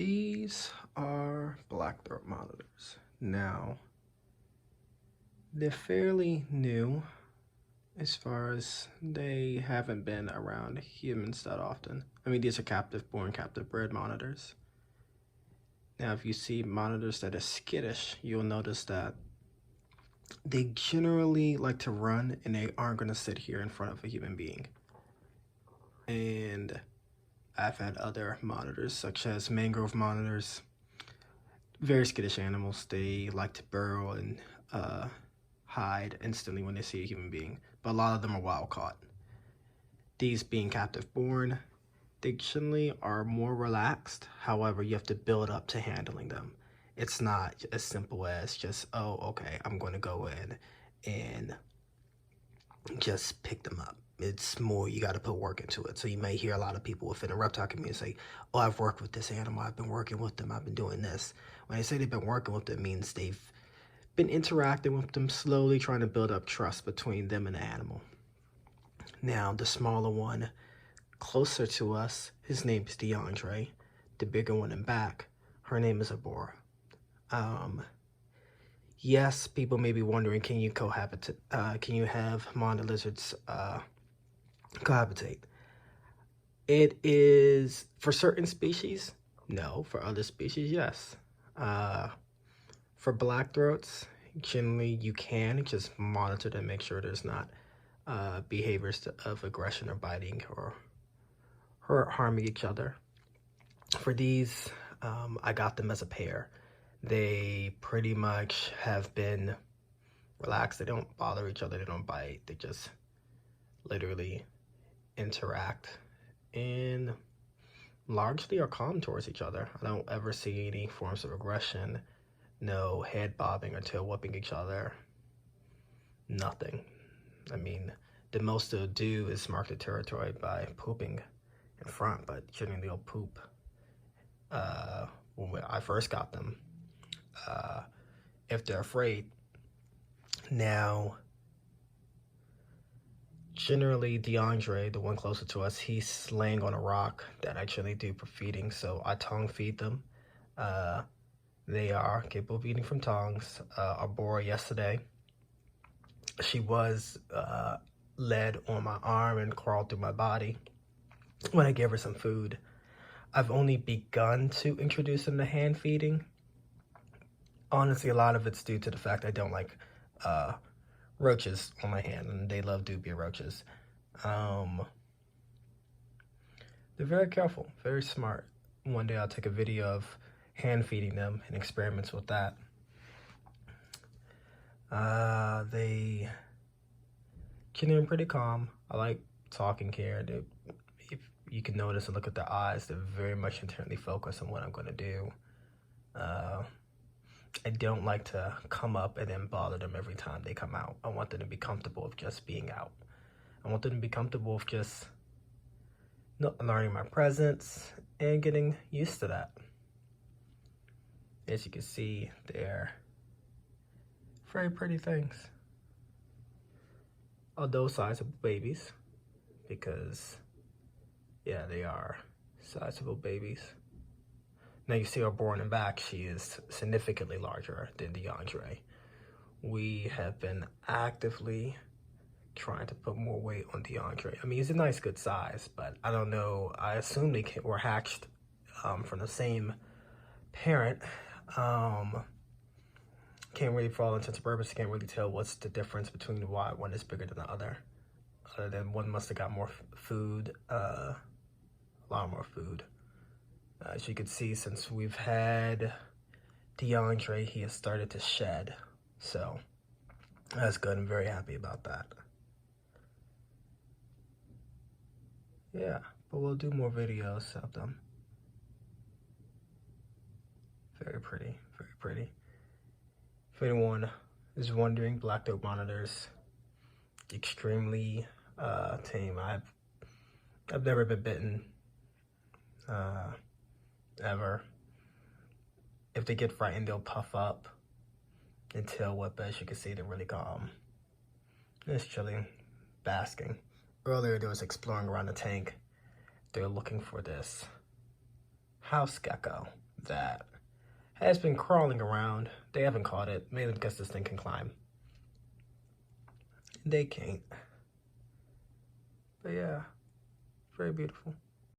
These are black throat monitors. Now, they're fairly new as far as they haven't been around humans that often. I mean, these are captive-born, captive-bred monitors. Now, if you see monitors that are skittish, you'll notice that they generally like to run and they aren't going to sit here in front of a human being. And I've had other monitors, such as mangrove monitors, very skittish animals. They like to burrow and hide instantly when they see a human being, but a lot of them are wild caught. These being captive born, they generally are more relaxed. However, you have to build up to handling them. It's not as simple as just, oh, okay, I'm going to go in and just pick them up. It's more, you got to put work into it. So you may hear a lot of people within the reptile community say, oh, I've worked with this animal, I've been working with them, I've been doing this. When they say they've been working with them, it means they've been interacting with them, slowly trying to build up trust between them and the animal. Now, the smaller one, closer to us, his name is DeAndre. The bigger one in back, her name is Abora. Yes, people may be wondering, can you cohabitate? Can you have monitor lizards cohabitate? It is, for certain species, no. For other species, yes. For black throats, generally you can just monitor to make sure there's not behaviors of aggression or biting or harming each other. For these, I got them as a pair. They pretty much have been relaxed. They don't bother each other. They don't bite. They just literally interact and largely are calm towards each other. I don't ever see any forms of aggression. No head bobbing or tail whipping each other. Nothing. I mean, the most they'll do is mark the territory by pooping in front, but generally they'll poop. When I first got them, if they're afraid. Now, generally DeAndre, the one closer to us, he's laying on a rock that I generally do for feeding, so I tongue feed them. They are capable of eating from tongues. Abora yesterday, she was led on my arm and crawled through my body when I gave her some food. I've only begun to introduce them to hand feeding. Honestly, a lot of it's due to the fact I don't like roaches on my hand, and they love dubia roaches. They're very careful, very smart. One day I'll take a video of hand feeding them and experiments with that. They generally pretty calm. I like talking here. If you can notice and look at their eyes, they're very much intently focused on what I'm going to do. I don't like to come up and then bother them every time they come out. I want them to be comfortable with just being out. I want them to be comfortable with just learning my presence and getting used to that. As you can see, they're very pretty things. Although sizable babies, because yeah, they are sizable babies. Now you see her born and back, she is significantly larger than DeAndre. We have been actively trying to put more weight on DeAndre. I mean, he's a nice, good size, but I don't know. I assume they were hatched from the same parent. Can't really, for all intents and purposes, can't really tell what's the difference between why one is bigger than the other. Other than one must have got more food, a lot more food. As you can see, since we've had DeAndre, he has started to shed. So that's good. I'm very happy about that. Yeah, but we'll do more videos of them. Very pretty, very pretty. If anyone is wondering, black throat monitors, extremely tame. I've never been bitten. Ever. If they get frightened, they'll puff up and tail whip. As you can see, they're really calm. Just chilling, basking. Earlier, they was exploring around the tank. They're looking for this house gecko, that has been crawling around. They haven't caught it, mainly because this thing can climb. They can't. But yeah, very beautiful.